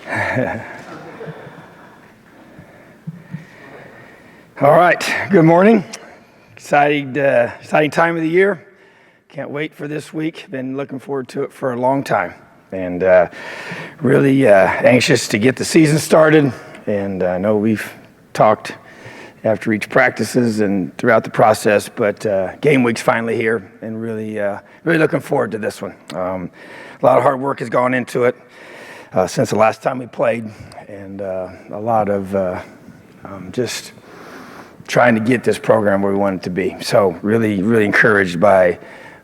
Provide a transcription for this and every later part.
All right, good morning. Exciting time of the year. Can't wait for this week. Been looking forward to it for a long time. And really anxious to get the season started. And I know we've talked after each practices and throughout the process, but game week's finally here, and really looking forward to this one. A lot of hard work has gone into it since the last time we played, and a lot of just trying to get this program where we want it to be. So really encouraged by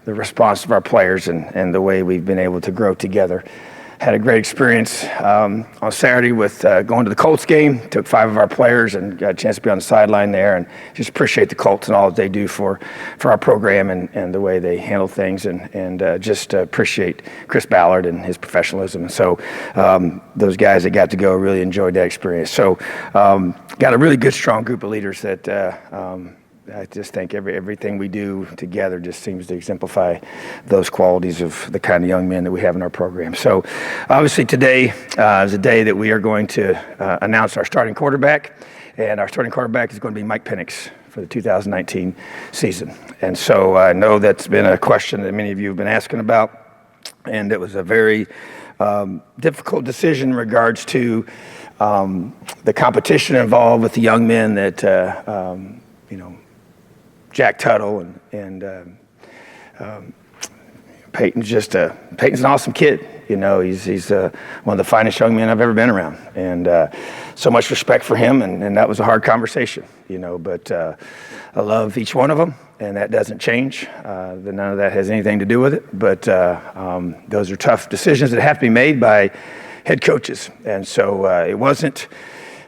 the response of our players and the way we've been able to grow together. Had a great experience on Saturday with going to the Colts game. Took 5 of our players and got a chance to be on the sideline there, and just appreciate the Colts and all that they do for our program and the way they handle things, and just appreciate Chris Ballard and his professionalism. And so those guys that got to go really enjoyed that experience. So got a really good, strong group of leaders that I just think everything we do together just seems to exemplify those qualities of the kind of young men that we have in our program. So obviously today is a day that we are going to announce our starting quarterback, and our starting quarterback is going to be Mike Penix for the 2019 season. And so I know that's been a question that many of you have been asking about, and it was a very difficult decision in regards to the competition involved with the young men that, Jack Tuttle and Peyton's an awesome kid. He's one of the finest young men I've ever been around, and so much respect for him. And that was a hard conversation, But I love each one of them, and that doesn't change. None of that has anything to do with it. But those are tough decisions that have to be made by head coaches, and so it wasn't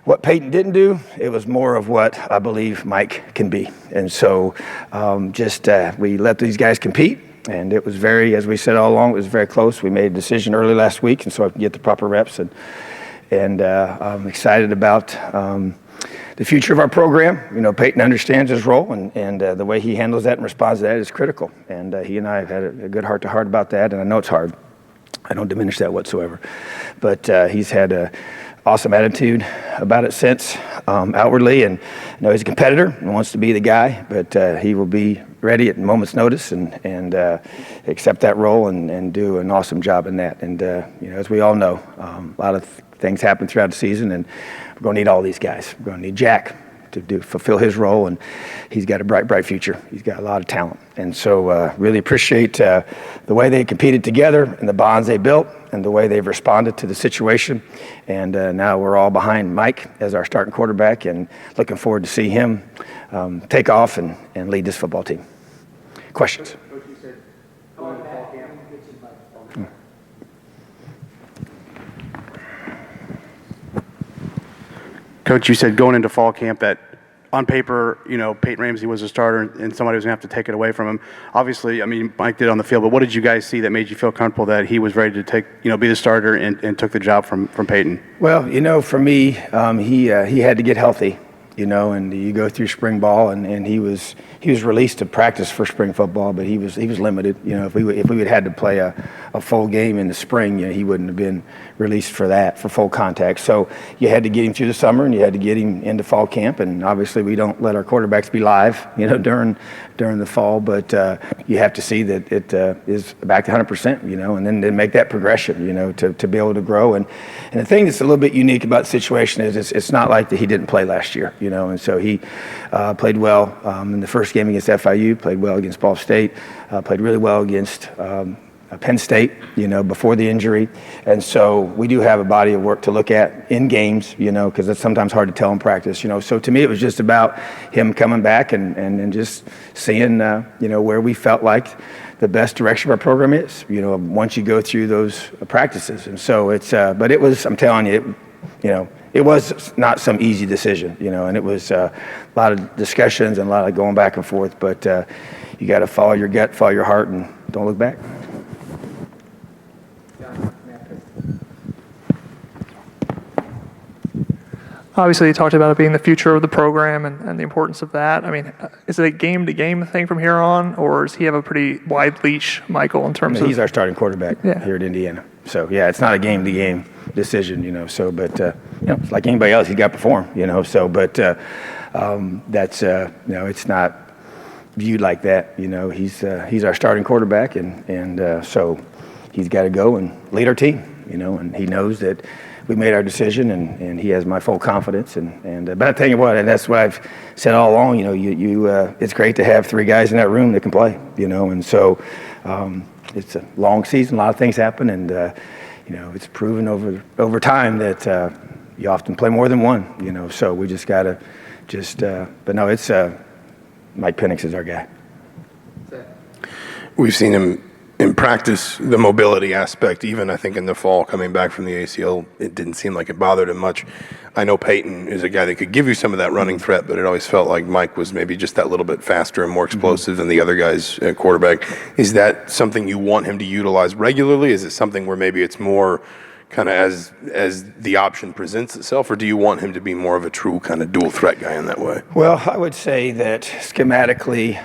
what Peyton didn't do, it was more of what I believe Mike can be. And so we let these guys compete, and it was as we said all along, it was very close. We made a decision early last week, and so I can get the proper reps, and I'm excited about the future of our program. Peyton understands his role, and the way he handles that and responds to that is critical. And he and I have had a good heart-to-heart about that, and I know it's hard. I don't diminish that whatsoever. But he's had a awesome attitude about it since outwardly, and he's a competitor and wants to be the guy, but he will be ready at a moment's notice and accept that role and do an awesome job in that. And as we all know, a lot of things happen throughout the season, and we're going to need all these guys. We're going to need Jack to fulfill his role, and he's got a bright future. He's got a lot of talent, and so really appreciate the way they competed together and the bonds they built and the way they've responded to the situation. And now we're all behind Mike as our starting quarterback, and looking forward to see him take off and lead this football team. Questions? Coach, you said going to fall camp. Coach, you said going into fall camp that on paper, Peyton Ramsey was a starter and somebody was going to have to take it away from him. Obviously, Mike did on the field, but what did you guys see that made you feel comfortable that he was ready to be the starter and took the job from Peyton? Well, for me, he had to get healthy, and you go through spring ball, and he was released to practice for spring football, but he was limited. If we would had to play a full game in the spring, he wouldn't have been released for full contact. So you had to get him through the summer, and you had to get him into fall camp. And obviously, we don't let our quarterbacks be live, during the fall. But you have to see that it is back to 100%, and then make that progression, to be able to grow. And the thing that's a little bit unique about the situation is it's not like that he didn't play last year, and so he played well in the first game against FIU, played well against Ball State, played really well against Penn State, before the injury. And so we do have a body of work to look at in games, because it's sometimes hard to tell in practice, So to me, it was just about him coming back and just seeing, where we felt like the best direction of our program is, once you go through those practices. And so but it was, I'm telling you, it was not some easy decision, and it was a lot of discussions and a lot of going back and forth, but you got to follow your gut, follow your heart, and don't look back. Obviously, you talked about it being the future of the program and the importance of that. Is it a game-to-game thing from here on, or does he have a pretty wide leash, Michael, in terms of... He's our starting quarterback here at Indiana. So, yeah, it's not a game-to-game decision, so, but, it's like anybody else, he's got to perform, so, but that's, it's not viewed like that, he's our starting quarterback, and so he's got to go and lead our team, and he knows that we made our decision, and he has my full confidence, but I tell you what, and that's what I've said all along, it's great to have three guys in that room that can play, and so it's a long season, a lot of things happen, and it's proven over time that you often play more than one, so we just got to but no, it's Mike Penix is our guy. We've seen him in practice, the mobility aspect, even I think in the fall coming back from the ACL, it didn't seem like it bothered him much. I know Peyton is a guy that could give you some of that running threat, but it always felt like Mike was maybe just that little bit faster and more explosive than the other guys at quarterback. Is that something you want him to utilize regularly? Is it something where maybe it's more kind of as the option presents itself, or do you want him to be more of a true kind of dual threat guy in that way? Well, I would say that schematically,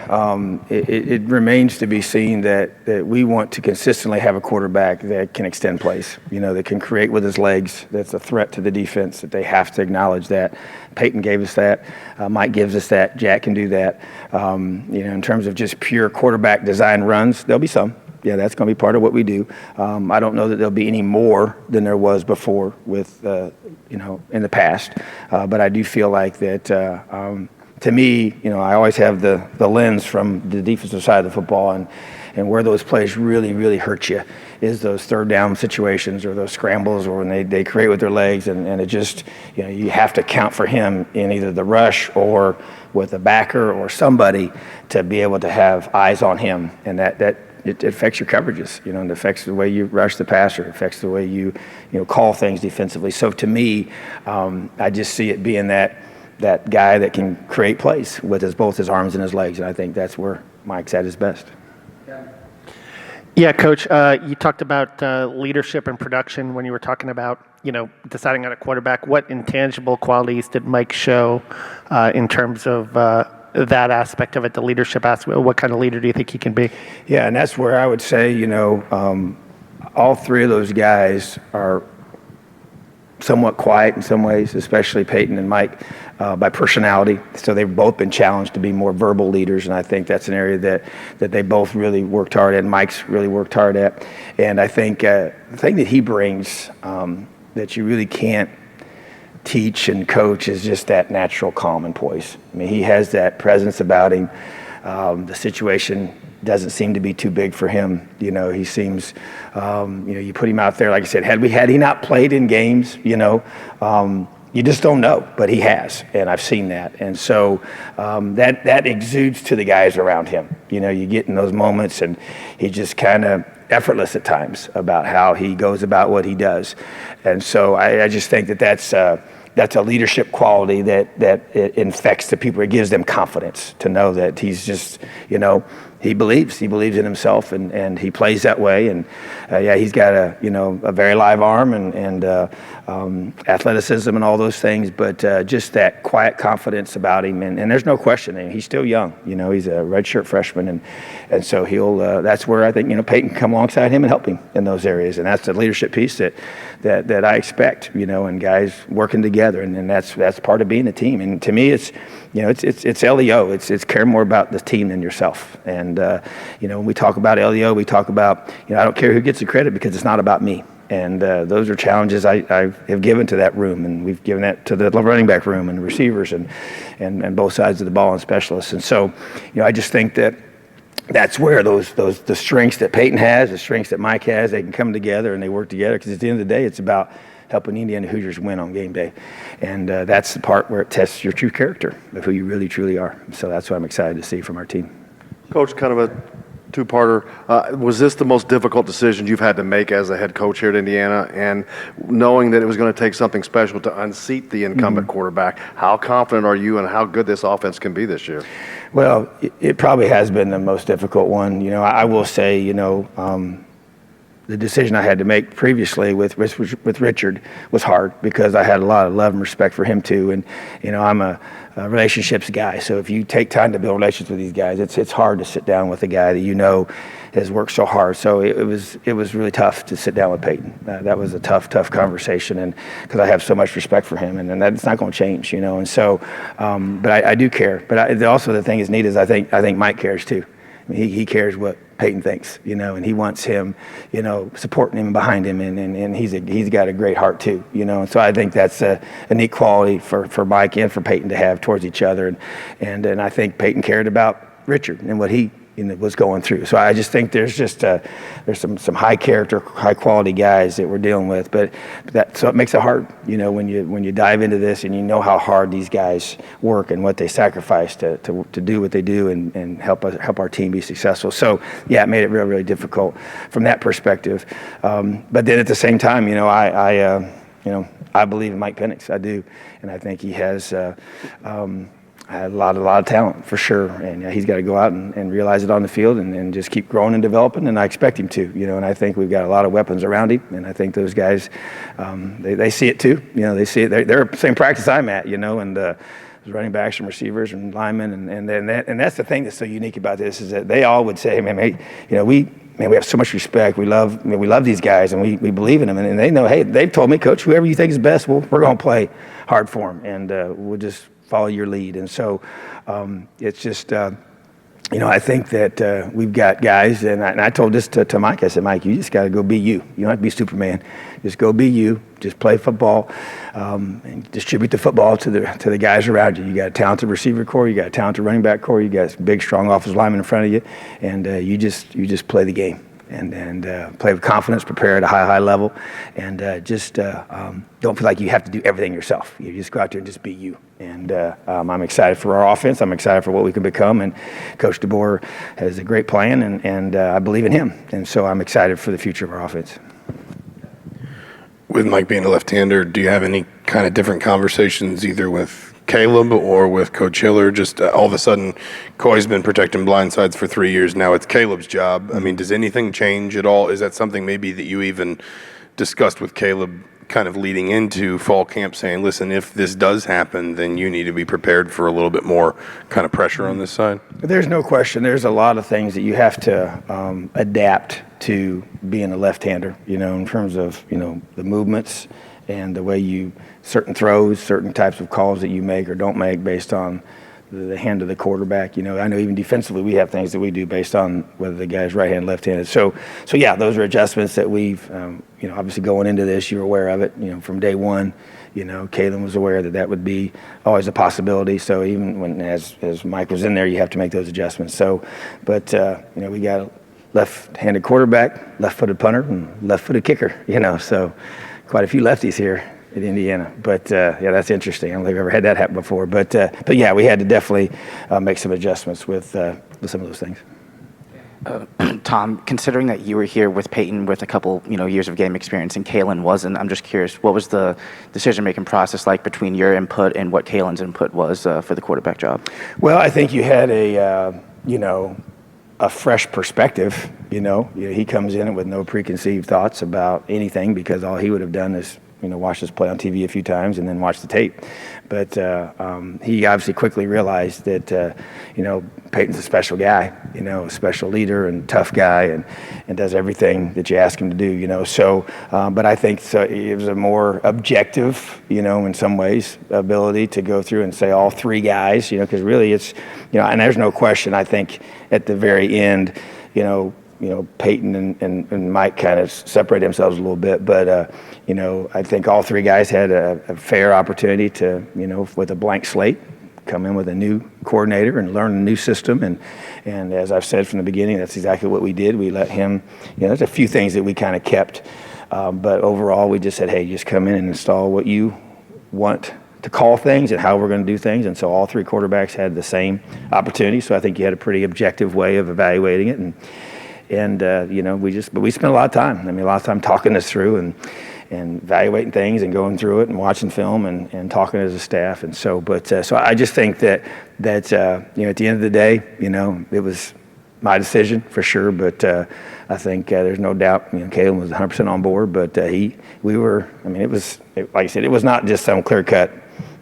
it remains to be seen that we want to consistently have a quarterback that can extend plays, that can create with his legs, that's a threat to the defense, that they have to acknowledge that. Peyton gave us that. Mike gives us that. Jack can do that. In terms of just pure quarterback design runs, there'll be some. Yeah, that's going to be part of what we do. I don't know that there'll be any more than there was before with, in the past. But I do feel like that, to me, I always have the lens from the defensive side of the football, and where those plays really, really hurt you is those third down situations or those scrambles or when they create with their legs, and it just, you have to count for him in either the rush or with a backer or somebody to be able to have eyes on him, and that it affects your coverages, and it affects the way you rush the passer, it affects the way you call things defensively. So to me, I just see it being that guy that can create plays with both his arms and his legs, and I think that's where Mike's at his best. Yeah, Coach, you talked about leadership and production when you were talking about, deciding on a quarterback. What intangible qualities did Mike show in terms of that aspect of it, the leadership aspect? What kind of leader do you think he can be? Yeah, and that's where I would say, all three of those guys are somewhat quiet in some ways, especially Peyton and Mike, by personality. So they've both been challenged to be more verbal leaders, and I think that's an area that they both really worked hard at, and Mike's really worked hard at. And I think the thing that he brings that you really can't teach and coach is just that natural calm and poise. I mean, he has that presence about him. The situation doesn't seem to be too big for him. He seems, you put him out there, like I said, had he not played in games, you just don't know, but he has, and I've seen that. And so that exudes to the guys around him. You get in those moments, and he's just kind of effortless at times about how he goes about what he does. And so I just think that's a leadership quality that it infects the people. It gives them confidence to know that he's just, he believes in himself, and he plays that way. And he's got a very live arm and athleticism and all those things, but just that quiet confidence about him. And there's no question, he's still young. He's a redshirt freshman, and so he'll. That's where I think Peyton can come alongside him and help him in those areas. And that's the leadership piece that I expect. And guys working together, and that's part of being a team. And to me, it's LEO. It's care more about the team than yourself. And when we talk about LEO, we talk about I don't care who gets the credit because it's not about me. And those are challenges I have given to that room, and we've given that to the running back room and receivers and both sides of the ball and specialists. And so, I just think that's where the strengths that Peyton has, the strengths that Mike has, they can come together and they work together, because at the end of the day, it's about helping Indiana Hoosiers win on game day. And that's the part where it tests your true character of who you really, truly are. So that's what I'm excited to see from our team. Coach, kind of a two-parter. Was this the most difficult decision you've had to make as a head coach here at Indiana? And knowing that it was going to take something special to unseat the incumbent quarterback, how confident are you in how good this offense can be this year? Well, it probably has been the most difficult one. I will say, the decision I had to make previously with Richard was hard because I had a lot of love and respect for him too. And, I'm a relationships guy. So if you take time to build relationships with these guys, it's hard to sit down with a guy that has worked so hard. So it was really tough to sit down with Peyton. That was a tough conversation, and because I have so much respect for him, and that's not going to change, And so, but I do care. But also the thing is neat is I think Mike cares too. I mean, he cares what Peyton thinks, and he wants him, supporting him behind him, and he's got a great heart too, And so I think that's a neat quality for Mike and for Peyton to have towards each other, and I think Peyton cared about Richard and what he was going through. So I just think there's some high character, high quality guys that we're dealing with, so it makes it hard, when you dive into this and you know how hard these guys work and what they sacrifice to do what they do and help our team be successful. So yeah, it made it really, really difficult from that perspective. But then at the same time, I believe in Mike Penix. I do, and I think he has. I had a lot of talent for sure, and he's got to go out and realize it on the field and just keep growing and developing. And I expect him to, and I think we've got a lot of weapons around him, and I think those guys, they see it too. They see it. They're the same practice I'm at, and running backs and receivers and linemen, and that's the thing that's so unique about this is that they all would say, man, hey, we have so much respect. We love these guys, and we believe in them, and they know, hey, they've told me, Coach, whoever you think is best, we're going to play hard for them, and we'll just follow your lead. And so it's just, I think that we've got guys, and I told this to Mike. I said, Mike, you just got to go be you. You don't have to be Superman. Just go be you. Just play football and distribute the football to the guys around you. You got a talented receiver core. You got a talented running back core. You got big, strong offensive linemen in front of you, and you just play the game. And play with confidence, prepare at a high level, and just don't feel like you have to do everything yourself. You just go out there and just be you. And I'm excited for our offense. I'm excited for what we can become. And Coach DeBoer has a great plan, and I believe in him. And so I'm excited for the future of our offense. With Mike being a left-hander, do you have any kind of different conversations either with Caleb or with Coach Hiller? Just all of a sudden, Coy's been protecting blind sides for 3 years. Now it's Caleb's job. I mean, does anything change at all? Is that something maybe that you even discussed with Caleb kind of leading into fall camp, saying, listen, if this does happen, then you need to be prepared for a little bit more kind of pressure on this side? There's no question. There's a lot of things that you have to adapt to being a left-hander, in terms of, the movements and the way certain throws, certain types of calls that you make or don't make based on the hand of the quarterback. I know even defensively we have things that we do based on whether the guy's right-handed, left-handed. So yeah, those are adjustments that we've, obviously going into this, you're aware of it, from day one. Kalen was aware that would be always a possibility. So even when, as Mike was in there, you have to make those adjustments. So, but, we got a left-handed quarterback, left-footed punter, and left-footed kicker, so quite a few lefties here at Indiana. But, yeah, that's interesting. I don't think I've ever had that happen before. But yeah, we had to definitely make some adjustments with some of those things. Tom, considering that you were here with Peyton with a couple, years of game experience and Kalen wasn't, I'm just curious, what was the decision-making process like between your input and what Kalen's input was for the quarterback job? Well, I think you had a fresh perspective. He comes in with no preconceived thoughts about anything because all he would have done is watch us play on TV a few times and then watch the tape. But he obviously quickly realized that, Peyton's a special guy, a special leader and tough guy and does everything that you ask him to do, So, but I think so it was a more objective, in some ways, ability to go through and say all three guys, because really it's, and there's no question, I think at the very end, Peyton and Mike kind of separate themselves a little bit, but I think all three guys had a fair opportunity to, with a blank slate, come in with a new coordinator and learn a new system. And as I've said from the beginning, that's exactly what we did. We let him, there's a few things that we kind of kept, but overall we just said, hey, just come in and install what you want to call things and how we're going to do things. And so all three quarterbacks had the same opportunity. So I think you had a pretty objective way of evaluating it. And we spent a lot of time. A lot of time talking this through and evaluating things and going through it and watching film and talking as a staff. And so, so I just think that at the end of the day, it was my decision for sure, but I think there's no doubt, Kalen was 100% on board, but it was, like I said, it was not just some clear-cut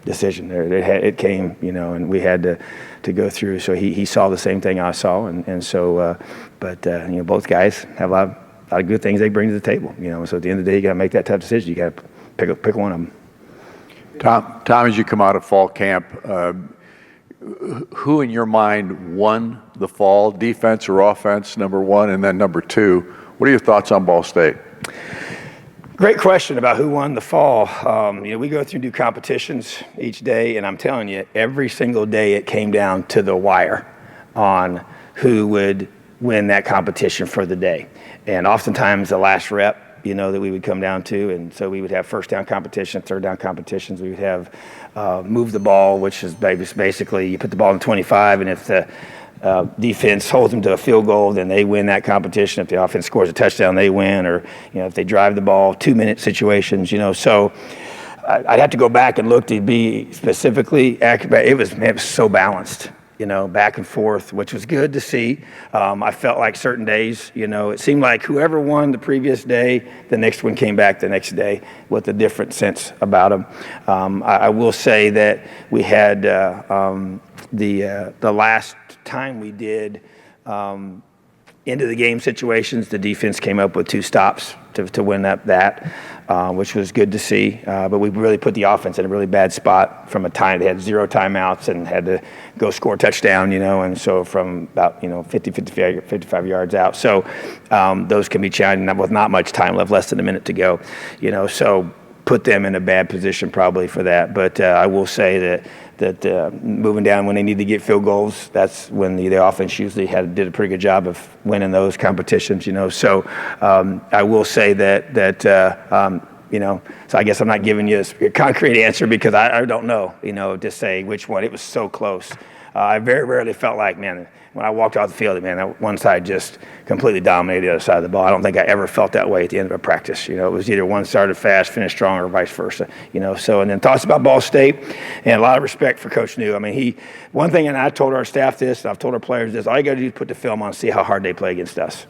decision there. It came, and we had to go through. So he saw the same thing I saw, and so, both guys have a lot of good things they bring to the table, So at the end of the day, you got to make that tough decision. You got to pick one of them. Tom, as you come out of fall camp, who in your mind won the fall, defense or offense, number one, and then number two, what are your thoughts on Ball State? Great question about who won the fall. We go through and do competitions each day, and I'm telling you, every single day it came down to the wire on who would win that competition for the day. And oftentimes the last rep, that we would come down to, and so we would have first down competition, third down competitions. We would have move the ball, which is basically you put the ball in 25, and if the defense holds them to a field goal, then they win that competition. If the offense scores a touchdown, they win, or if they drive the ball, 2-minute situations. So I'd have to go back and look to be specifically accurate. It was so balanced. Back and forth, which was good to see. I felt like certain days, it seemed like whoever won the previous day, the next one came back the next day with a different sense about them. I will say that we had the last time we did into the game situations, the defense came up with 2 stops to win that, which was good to see. But we really put the offense in a really bad spot from a time. They had 0 timeouts and had to go score a touchdown, and so from about 55 yards out. So those can be challenging with not much time left, less than a minute to go, so put them in a bad position probably for that. But I will say that moving down when they need to get field goals, that's when the offense usually did a pretty good job of winning those competitions, So I will say that so I guess I'm not giving you a concrete answer because I don't know, to say which one. It was so close. I very rarely felt like, man, when I walked off the field, man, that one side just completely dominated the other side of the ball. I don't think I ever felt that way at the end of a practice. It was either one started fast, finished strong, or vice versa. So, and then thoughts about Ball State, and a lot of respect for Coach New. I mean, one thing, and I told our staff this, and I've told our players this, all you got to do is put the film on and see how hard they play against us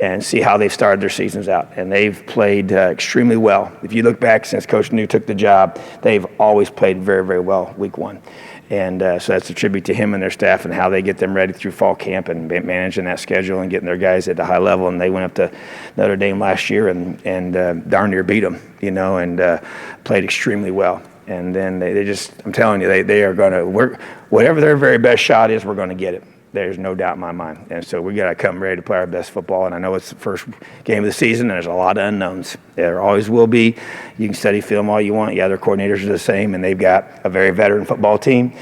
and see how they've started their seasons out. And they've played extremely well. If you look back since Coach New took the job, they've always played very, very well week 1. And so that's a tribute to him and their staff and how they get them ready through fall camp and managing that schedule and getting their guys at the high level. And they went up to Notre Dame last year and darn near beat them, and played extremely well. And then they just, I'm telling you, they are going to, whatever their very best shot is, we're going to get it. There's no doubt in my mind. And so we got to come ready to play our best football. And I know it's the first game of the season, and there's a lot of unknowns. There always will be. You can study film all you want. Yeah, their coordinators are the same, and they've got a very veteran football team.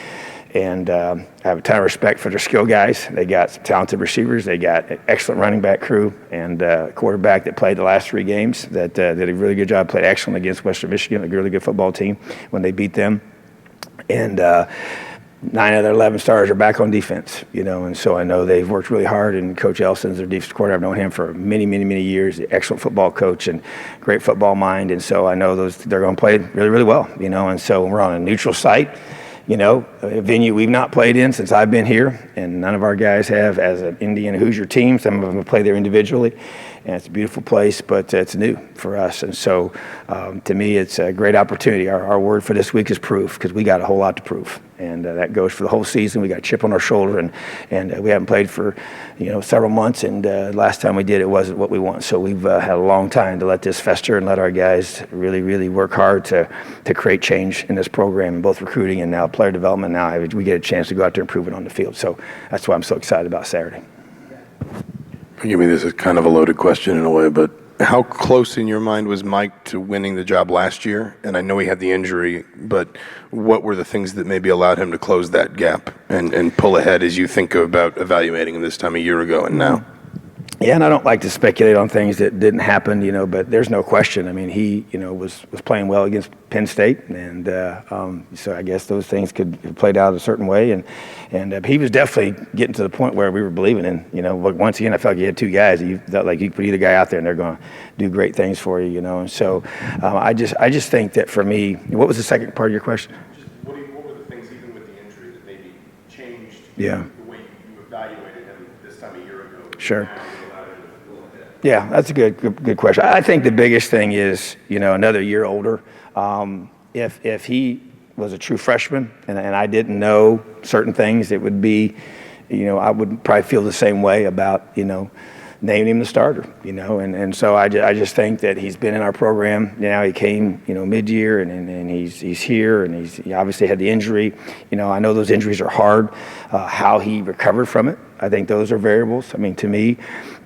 And I have a ton of respect for their skill guys. They got some talented receivers. They got an excellent running back crew and a quarterback that played the last 3 games that did a really good job, played excellent against Western Michigan, a really good football team when they beat them. And 9 out of their 11 stars are back on defense, and so I know they've worked really hard, and Coach Elson's their defensive coordinator. I've known him for many, many, many years, excellent football coach and great football mind, and so I know they're going to play really, really well, and so we're on a neutral site, a venue we've not played in since I've been here, and none of our guys have as an Indiana Hoosier team. Some of them have played there individually, and it's a beautiful place, but it's new for us. And so to me, it's a great opportunity. Our word for this week is proof, because we got a whole lot to prove. And that goes for the whole season. We got a chip on our shoulder, and we haven't played for several months. And last time we did, it wasn't what we want. So we've had a long time to let this fester and let our guys really, really work hard to create change in this program, both recruiting and now player development. Now we get a chance to go out there and prove it on the field. So that's why I'm so excited about Saturday. Forgive me, this is kind of a loaded question in a way, but how close in your mind was Mike to winning the job last year? And I know he had the injury, but what were the things that maybe allowed him to close that gap and pull ahead as you think about evaluating him this time a year ago and now? Yeah, and I don't like to speculate on things that didn't happen, but there's no question. I mean, he, was playing well against Penn State, and so I guess those things could have played out a certain way, and he was definitely getting to the point where we were believing in, once again, I felt like you had 2 guys. You felt like you could put either guy out there, and they're going to do great things for you, and so I just think that for me, what was the second part of your question? Just what were the things, even with the injury, that maybe changed Yeah. the way you evaluated him this time a year ago? Sure. Yeah, that's a good question. I think the biggest thing is, another year older. If he was a true freshman and I didn't know certain things, it would be, I would probably feel the same way about, naming him the starter, and so I just think that he's been in our program. He came, mid-year and he's here, and he obviously had the injury. I know those injuries are hard. How he recovered from it, I think those are variables. I mean, to me,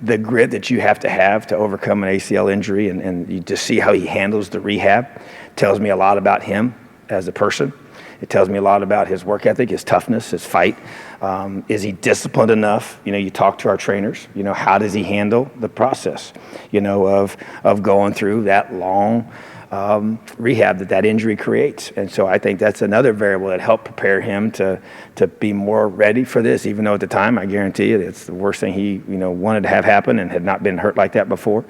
the grit that you have to overcome an ACL injury and you just see how he handles the rehab tells me a lot about him as a person. It tells me a lot about his work ethic, his toughness, his fight. Is he disciplined enough? You talk to our trainers, how does he handle the process, of going through that long rehab that injury creates. And so I think that's another variable that helped prepare him to be more ready for this, even though at the time, I guarantee you, it's the worst thing he, wanted to have happen and had not been hurt like that before.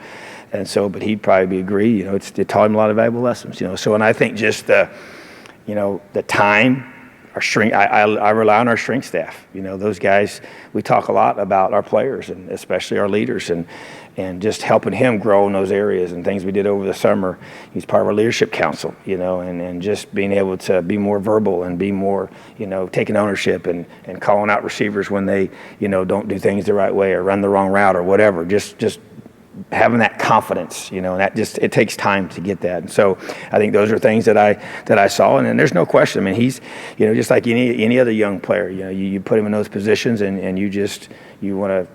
And so, but he'd probably agree, it taught him a lot of valuable lessons, So, and I think just the time, our strength, I rely on our strength staff. Those guys, we talk a lot about our players and especially our leaders and just helping him grow in those areas and things we did over the summer. He's part of our leadership council, and just being able to be more verbal and be more, taking ownership and calling out receivers when they, don't do things the right way or run the wrong route or whatever. Just having that confidence, and that it takes time to get that. And so I think those are things that I saw, and there's no question. I mean, he's, just like any other young player, you put him in those positions and you want to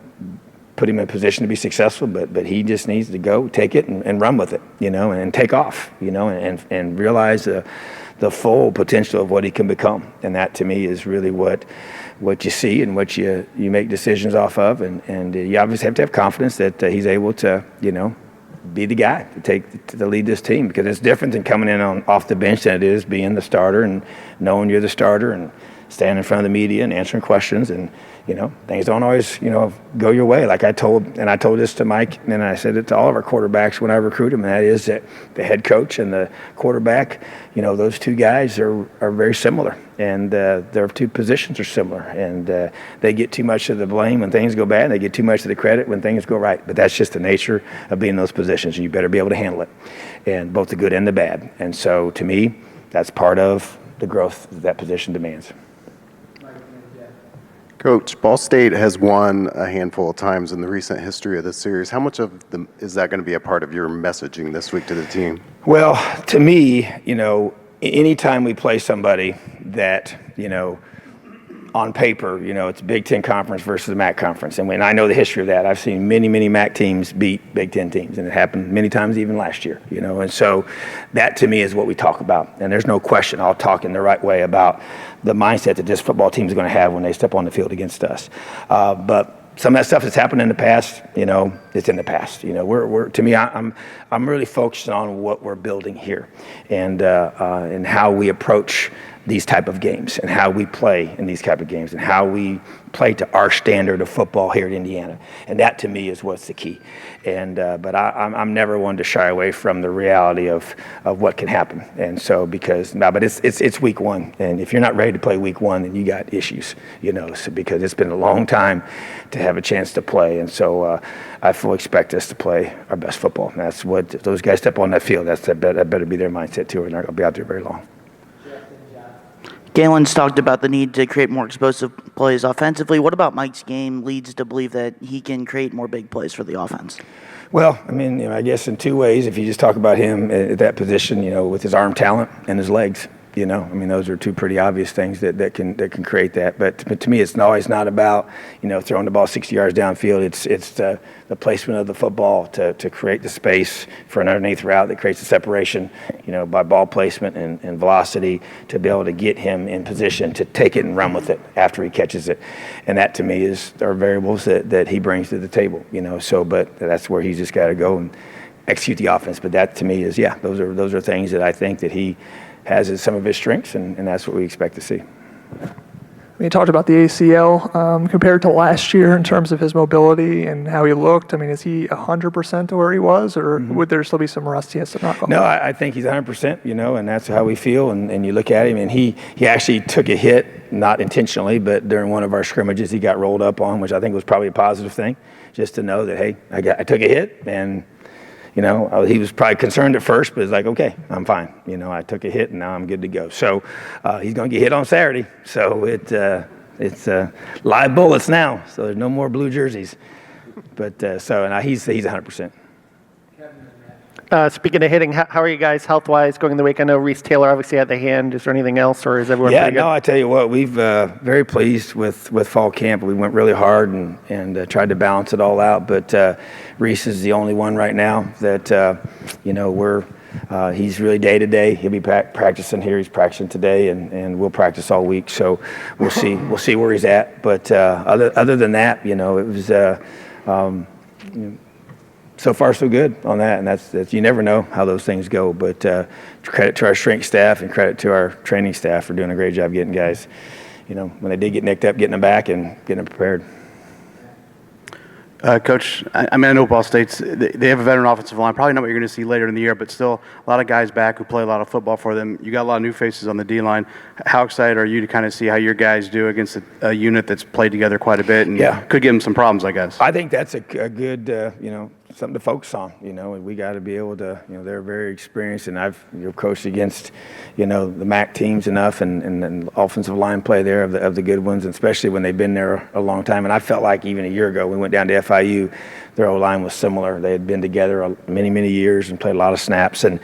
put him in a position to be successful, but he just needs to go take it and run with it, and take off, and realize the full potential of what he can become. And that to me is really what you see and what you make decisions off of. And you obviously have to have confidence that he's able to, be the guy to lead this team, because it's different than coming in off the bench than it is being the starter and knowing you're the starter and standing in front of the media and answering questions. And, things don't always, go your way. Like I told this to Mike, and I said it to all of our quarterbacks when I recruit them, and that is that the head coach and the quarterback, those two guys are very similar, and their two positions are similar, and they get too much of the blame when things go bad, and they get too much of the credit when things go right. But that's just the nature of being in those positions, and you better be able to handle it, and both the good and the bad. And so to me, that's part of the growth that position demands. Coach, Ball State has won a handful of times in the recent history of this series. How much is that going to be a part of your messaging this week to the team? Well, to me, anytime we play somebody that, on paper, it's Big Ten conference versus the MAC conference. And when I know the history of that, I've seen many, many MAC teams beat Big Ten teams, and it happened many times even last year, And so that to me is what we talk about. And there's no question I'll talk in the right way about the mindset that this football team is going to have when they step on the field against us. But some of that stuff that's happened in the past, it's in the past. We're to me, I'm really focused on what we're building here, and how we approach these type of games, and how we play in these type of games, and how we play to our standard of football here at Indiana. And that to me is what's the key. And but I'm never one to shy away from the reality of what can happen. And so but it's week one, and if you're not ready to play week one, then you got issues, so because it's been a long time to have a chance to play. And so I fully expect us to play our best football. And that's what, if those guys step on that field, that better be their mindset too, or they're not going to be out there very long. Galen's talked about the need to create more explosive plays offensively. What about Mike's game leads to believe that he can create more big plays for the offense? Well, I mean, I guess in two ways. If you just talk about him at that position, with his arm talent and his legs, I mean, those are two pretty obvious things that can create that. But to me, it's always not about, throwing the ball 60 yards downfield. It's the placement of the football to create the space for an underneath route that creates the separation, by ball placement and velocity, to be able to get him in position to take it and run with it after he catches it. And that to me are variables that he brings to the table, but that's where he's just got to go and execute the offense. But that to me is, those are things that I think that he has as some of his strengths, and that's what we expect to see. You talked about the ACL compared to last year in terms of his mobility and how he looked. I mean, is he 100% to where he was, or would there still be some rust he has to knock off? No, I think he's 100%, and that's how we feel. And you look at him, and he actually took a hit, not intentionally, but during one of our scrimmages, he got rolled up on, which I think was probably a positive thing, just to know that, hey, I took a hit, and he was probably concerned at first, but it's like, okay, I'm fine. I took a hit, and now I'm good to go. So he's going to get hit on Saturday. So it's live bullets now. So there's no more blue jerseys. But now he's 100%. Speaking of hitting, how are you guys health-wise going in the week? I know Reese Taylor obviously had the hand. Is there anything else, or is everyone pretty good? Yeah, no, I tell you what, we've very pleased with fall camp. We went really hard and tried to balance it all out. But Reese is the only one right now that he's really day to day. He'll be practicing here. He's practicing today, and we'll practice all week. So we'll see where he's at. But other than that, it was. So far, so good on that, and that's you never know how those things go. But credit to our strength staff and credit to our training staff for doing a great job getting guys, when they did get nicked up, getting them back and getting them prepared. Coach, I know Ball State's, they have a veteran offensive line, probably not what you're going to see later in the year, but still a lot of guys back who play a lot of football for them. You got a lot of new faces on the D-line. How excited are you to kind of see how your guys do against a unit that's played together quite a bit and could give them some problems, I guess? I think that's a good, something to focus on, and we got to be able to, they're very experienced, and I've coached against, the MAC teams enough and offensive line play there of the good ones, and especially when they've been there a long time. And I felt like even a year ago, we went down to FIU, their O-line was similar. They had been together many, many years and played a lot of snaps, and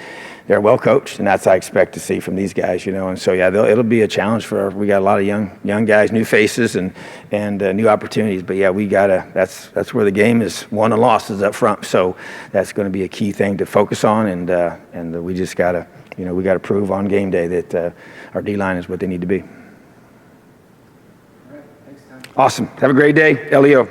they're well coached, and that's what I expect to see from these guys, And so, it'll be a challenge we got a lot of young guys, new faces, and new opportunities. But we that's where the game is won and losses up front. So that's going to be a key thing to focus on, and we just got to, we got to prove on game day that our D-line is what they need to be. Awesome. Have a great day, Leo.